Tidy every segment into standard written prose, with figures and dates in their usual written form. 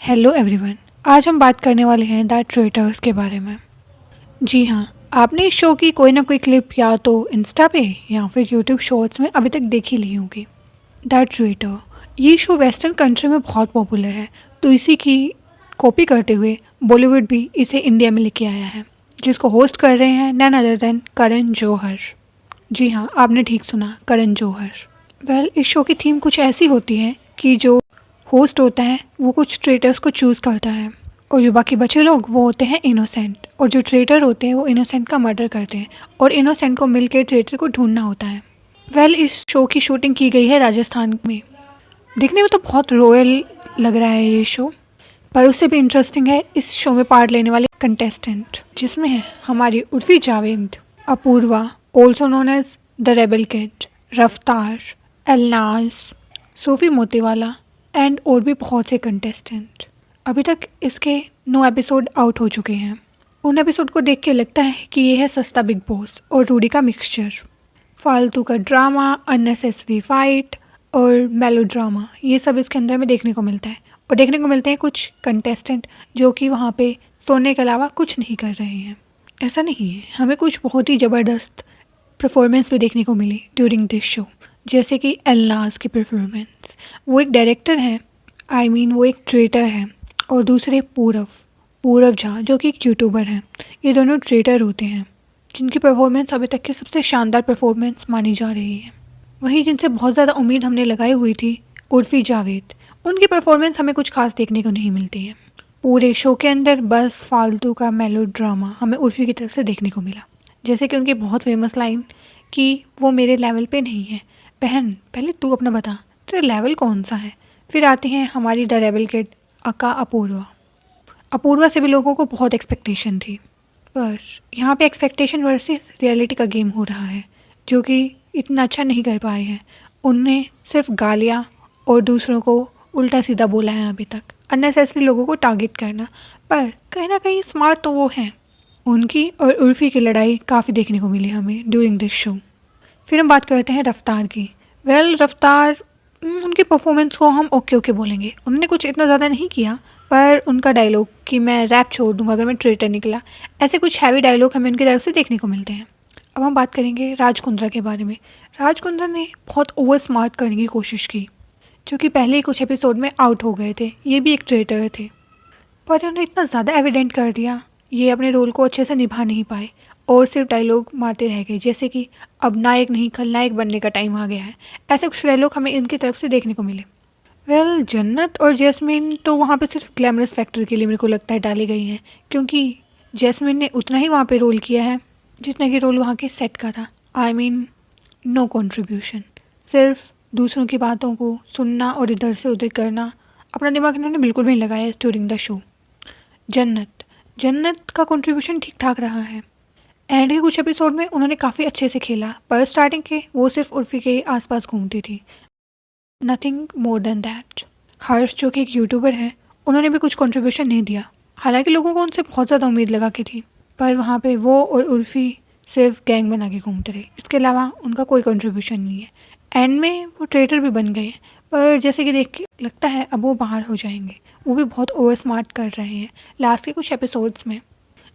Hello everyone. आज हम बात करने वाले हैं द ट्रेटर्स के बारे में। जी हाँ, आपने इस शो की कोई ना कोई क्लिप या तो इंस्टा पे या फिर यूट्यूब शॉर्ट्स में अभी तक देखी ली होगी। द ट्रेटर ये शो वेस्टर्न कंट्री में बहुत पॉपुलर है, तो इसी की कॉपी करते हुए बॉलीवुड भी इसे इंडिया में लेके आया है, जिसको होस्ट कर रहे हैं none other than Karan Johar. जी हाँ, आपने ठीक सुना, करण जौहर। इस शो की थीम कुछ ऐसी होती है कि जो होस्ट होता है वो कुछ ट्रेटर्स को चूज़ करता है और जो बाकी बचे लोग वो होते हैं इनोसेंट, और जो ट्रेटर होते हैं वो इनोसेंट का मर्डर करते हैं और इनोसेंट को मिलकर ट्रेटर को ढूंढना होता है। इस शो की शूटिंग की गई है राजस्थान में। देखने में तो बहुत रॉयल लग रहा है ये शो, पर उससे भी इंटरेस्टिंग है इस शो में पार्ट लेने वाले कंटेस्टेंट, जिसमें है हमारी Urfi Javed, Apurva also known as the rebel kid, Raftaar, Elnaaz, Sufi Motiwala and और भी बहुत से कंटेस्टेंट। अभी तक इसके 9 एपिसोड आउट हो चुके हैं। उन एपिसोड को देख के लगता है कि ये है सस्ता बिग बॉस और रूडी का मिक्सचर। फालतू का ड्रामा, अननेसेसरी फाइट और मेलो ड्रामा, ये सब इसके अंदर में देखने को मिलता है। और देखने को मिलते हैं कुछ कंटेस्टेंट जो कि वहाँ पे सोने के अलावा कुछ नहीं कर रहे हैं। ऐसा नहीं है, हमें कुछ बहुत ही ज़बरदस्त परफॉर्मेंस भी देखने को मिली ड्यूरिंग दिस शो, जैसे कि एलनाज की परफॉर्मेंस। वो एक डायरेक्टर है, वो एक ट्रेटर है, और दूसरे पूरव झा जो कि एक यूट्यूबर हैं। ये दोनों ट्रेटर होते हैं जिनकी परफॉर्मेंस अभी तक की सबसे शानदार परफॉर्मेंस मानी जा रही है। वहीं जिनसे बहुत ज़्यादा उम्मीद हमने लगाई हुई थी, उर्फी जावेद, उनकी परफॉर्मेंस हमें कुछ खास देखने को नहीं मिलती है। पूरे शो के अंदर बस फालतू का मेलो ड्रामा हमें उर्फी की तरफ से देखने को मिला, जैसे कि उनकी बहुत फेमस लाइन कि वो मेरे लेवल पे नहीं है। बहन, पहले तू अपना बता, तेरा लेवल कौन सा है। फिर आती हैं हमारी द रेबल किड अक्का अपूर्वा से भी लोगों को बहुत एक्सपेक्टेशन थी, पर यहाँ पे एक्सपेक्टेशन वर्सेस रियलिटी का गेम हो रहा है, जो कि इतना अच्छा नहीं कर पाए हैं। उनने सिर्फ गालियाँ और दूसरों को उल्टा सीधा बोला है अभी तक, अननेसेसरी लोगों को टारगेट करना, पर कहीं ना कहीं स्मार्ट तो वो हैं। उनकी और उर्फी की लड़ाई काफ़ी देखने को मिली हमें ड्यूरिंग दिस शो। फिर हम बात करते हैं रफ्तार की। रफ्तार, उनकी परफॉर्मेंस को हम ओके बोलेंगे। उन्होंने कुछ इतना ज़्यादा नहीं किया, पर उनका डायलॉग कि मैं रैप छोड़ दूंगा अगर मैं ट्रेटर निकला, ऐसे कुछ हैवी डायलॉग हमें उनकी तरफ से देखने को मिलते हैं। अब हम बात करेंगे राज कुंद्रा के बारे में। राज कुंद्रा ने बहुत ओवर स्मार्ट करने की कोशिश की, जो कि पहले ही कुछ एपिसोड में आउट हो गए थे। ये भी एक ट्रेटर थे, पर उन्होंने इतना ज़्यादा एविडेंट कर दिया, ये अपने रोल को अच्छे से निभा नहीं पाए और सिर्फ डायलॉग मारते रह गए, जैसे कि अब नायक नहीं खलनायक बनने का टाइम आ गया है। ऐसे कुछ डायलॉग हमें इनकी तरफ से देखने को मिले। जन्नत और जैस्मिन तो वहाँ पे सिर्फ ग्लैमरस फैक्टर के लिए मेरे को लगता है डाली गई हैं, क्योंकि जैस्मिन ने उतना ही वहाँ पे रोल किया है जितना कि रोल वहाँ के सेट का था। नो कंट्रीब्यूशन, सिर्फ दूसरों की बातों को सुनना और इधर से उधर करना। अपना दिमाग इन्होंने बिल्कुल भी नहीं लगाया ड्यूरिंग द शो। जन्नत का कंट्रीब्यूशन ठीक ठाक रहा है। एंड के कुछ एपिसोड में उन्होंने काफ़ी अच्छे से खेला, पर स्टार्टिंग के वो सिर्फ उर्फी के आसपास घूमती थी, नथिंग मोर देन दैट। हर्ष जो कि एक यूट्यूबर है, उन्होंने भी कुछ कंट्रीब्यूशन नहीं दिया, हालांकि लोगों को उनसे बहुत ज़्यादा उम्मीद लगा के थी, पर वहाँ पे वो और उर्फी सिर्फ गैंग बना के घूमते रहे। इसके अलावा उनका कोई कंट्रीब्यूशन नहीं है। एंड में वो ट्रेटर भी बन गए, पर जैसे कि देख के लगता है अब वो बाहर हो जाएंगे। वो भी बहुत ओवर स्मार्ट कर रहे हैं लास्ट के कुछ एपिसोड्स में।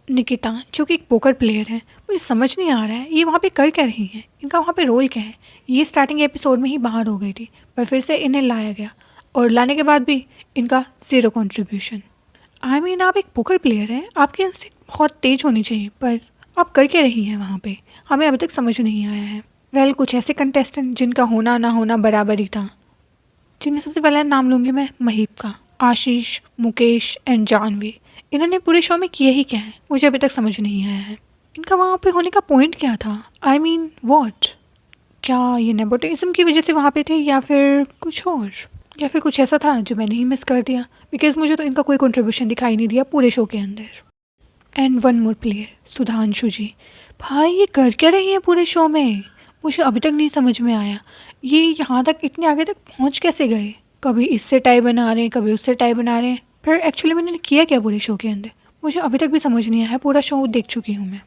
निकिता जो कि एक पोकर प्लेयर है, मुझे समझ नहीं आ रहा है ये वहाँ पे कर क्या रही हैं, इनका वहाँ पे रोल क्या है। ये स्टार्टिंग एपिसोड में ही बाहर हो गई थी, पर फिर से इन्हें लाया गया, और लाने के बाद भी इनका ज़ीरो कंट्रीब्यूशन। आप एक पोकर प्लेयर हैं, आपकी इंस्टिंक्ट बहुत तेज होनी चाहिए, पर आप कर क्या रही हैं वहाँ पे, हमें अभी तक समझ नहीं आया है। कुछ ऐसे कंटेस्टेंट जिनका होना ना होना बराबर ही था, जिनमें सबसे पहले नाम लूँगी मैं महीप का। आशीष, मुकेश एंड जानवी, इन्होंने पूरे शो में किया ही क्या है, मुझे अभी तक समझ नहीं आया है। इनका वहाँ पे होने का पॉइंट क्या था? व्हाट? क्या ये नेपोटिज्म की वजह से वहाँ पे थे, या फिर कुछ और, या फिर कुछ ऐसा था जो मैंने ही मिस कर दिया? बिकॉज मुझे तो इनका कोई कंट्रीब्यूशन दिखाई नहीं दिया पूरे शो के अंदर। And one more player, Sudhanshu ji. भाई ये कर क्या रही है पूरे शो में, मुझे अभी तक नहीं समझ में आया। ये यहाँ तक इतने आगे तक पहुँच कैसे गए? कभी इससे टाई बना रहे हैं, कभी उससे टाई बना रहे हैं, फिर एक्चुअली मैंने किया क्या पूरे शो के अंदर, मुझे अभी तक भी समझ नहीं आया है। पूरा शो देख चुकी हूँ मैं,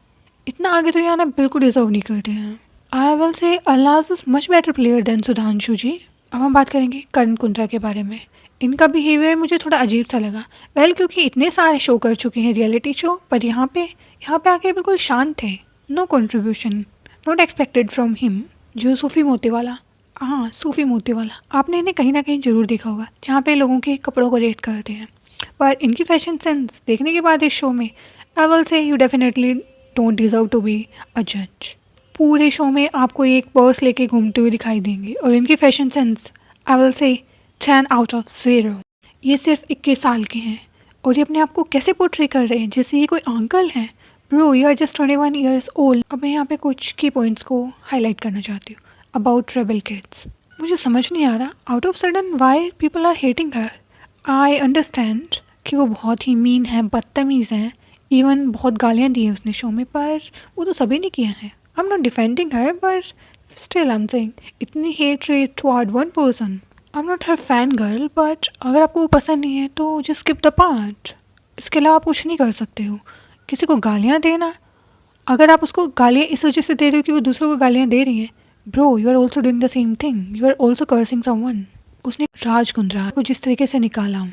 इतना आगे तो यहाँ ना बिल्कुल डिजर्व नहीं करते हैं। I will say Allah is much better player than Sudhanshu ji. अब हम बात करेंगे करण कुंद्रा के बारे में। इनका बिहेवियर मुझे थोड़ा अजीब सा लगा। वेल क्योंकि इतने सारे शो कर चुके हैं रियलिटी शो, पर यहाँ पे आके बिल्कुल शांत थे। No contribution not expected from him. जो सूफी मोती वाला, हाँ सूफी मोती वाला, आपने इन्हें कहीं ना कहीं ज़रूर देखा होगा, जहाँ पे लोगों के कपड़ों को रेट करते हैं। पर इनकी फैशन सेंस देखने के बाद इस शो में I will say you definitely don't deserve to be a जज। पूरे शो में आपको एक पर्स लेके घूमते हुए दिखाई देंगे और इनकी फैशन सेंस आई विल से 10 आउट ऑफ 0। ये सिर्फ 21 साल के हैं और ये अपने आप को कैसे पोर्ट्रे कर रहे हैं जैसे ये कोई अंकल हैं। Bro you are just 21 years old. अब मैं यहाँ पे कुछ की पॉइंट्स को हाईलाइट करना चाहती हूँ अबाउट रेबल किड्स। मुझे समझ नहीं आ रहा out of sudden why people are hating her. I understand कि वो बहुत ही मीन है, बदतमीज़ हैं, इवन बहुत गालियाँ दी हैं उसने शो में, पर वो तो सभी ने किया है। I am not defending her but still I am saying इतनी hatred toward one person. I am not her fan girl but अगर आपको वो पसंद नहीं है तो जस्ट स्किप द पार्ट। इसके अलावा आप कुछ नहीं कर सकते हो। किसी को गालियाँ देना, अगर आप उसको गालियाँ इस वजह से दे रहे हो कि वो दूसरों को गालियाँ दे रही हैं, bro you are also doing the same thing, you are also cursing someone. उसने राज कुंद्रा को जिस तरीके से निकाला,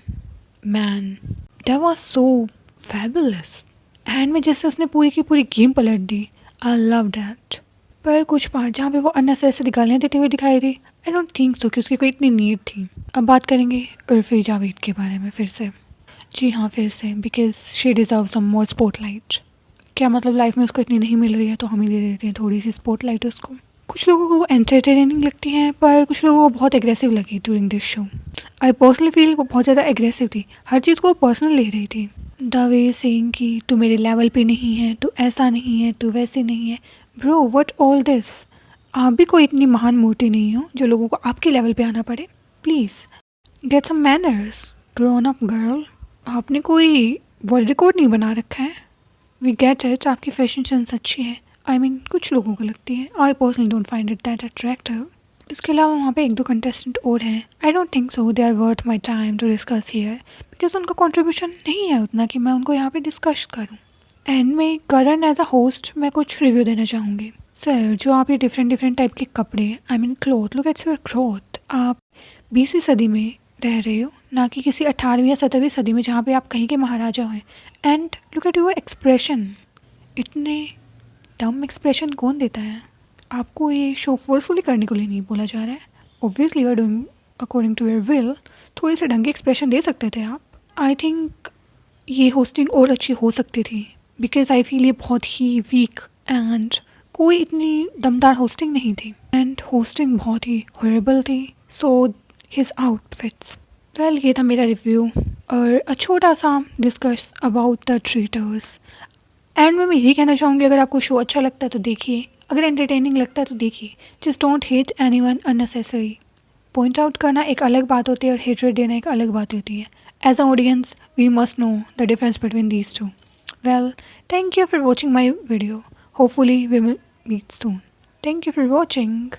man that was so fabulous. End में जैसे उसने पूरी की पूरी गेम पलट दी, आई लव दैट। पर कुछ पार्ट जहाँ पे वो अननेसेसरी गालियाँ देते हुए दिखाई दी, आई डोंट थिंक सो कि उसकी कोई इतनी नीड थी। अब बात करेंगे उर्फी जावेद के बारे में फिर से। जी हाँ फिर से, because she deserve some more spotlight. क्या मतलब लाइफ में उसको इतनी नहीं मिल रही है तो हम ही दे देते हैं थोड़ी सी स्पॉटलाइट उसको। कुछ लोगों को वो एंटरटेनिंग लगती हैं पर कुछ लोगों को बहुत एग्रेसिव लगी during this show. I personally feel वो बहुत ज़्यादा एग्रेसिव थी, हर चीज़ को वो पर्सनल ले रही थी। द वे सेइंग कि तू मेरे लेवल पे नहीं है, तू ऐसा नहीं है, तू वैसे नहीं है। Bro what all this. आप भी कोई इतनी महान मूर्ति नहीं हो जो लोगों को आपके लेवल पे आना पड़े। Please get some manners grown up girl. आपने कोई वर्ल्ड रिकॉर्ड नहीं बना रखा है। वी गेट इट, आपकी फैशन सेंस अच्छी है, आई मीन कुछ लोगों को लगती है। I personally don't find it that attractive. इसके अलावा वहाँ पे 1-2 कंटेस्टेंट और हैं, I don't think so they are worth my time to discuss here, because उनका कॉन्ट्रीब्यूशन नहीं है उतना कि मैं उनको यहाँ पे डिस्कस करूँ। एंड में करण एज अ होस्ट मैं कुछ रिव्यू देना चाहूँगी। सर जो आप ये डिफरेंट टाइप के कपड़े, I mean cloth, look at your cloth. आप 20वीं सदी में रह रहे हो, ना कि किसी 18वीं या 17वीं सदी में जहाँ पे आप कहीं के महाराजा हैं। And look at your expression, इतने डम एक्सप्रेशन कौन देता है? आपको ये शो फोर्सफुली करने के लिए नहीं बोला जा रहा है। Obviously you are doing according to your will. थोड़ी से ढंग के एक्सप्रेशन दे सकते थे आप। आई थिंक ये होस्टिंग और अच्छी हो सकती थी, बिकॉज आई फील ये बहुत ही वीक एंड कोई इतनी दमदार होस्टिंग नहीं थी, एंड होस्टिंग बहुत ही हॉरेबल थी। सो हिज आउटफिट्स, वेल ये था मेरा रिव्यू और a छोटा सा डिस्कस अबाउट द ट्रीटर्स। एंड मैं यही कहना चाहूँगी, अगर आपको शो अच्छा लगता है तो देखिए, अगर एंटरटेनिंग लगता है तो देखिए। Just don't hate anyone unnecessary. Point out करना एक अलग बात होती है और हेटरेट देना एक अलग बात होती है। As a audience we must know the difference between these two. Well thank you for watching my video, hopefully we will meet soon. Thank you for watching.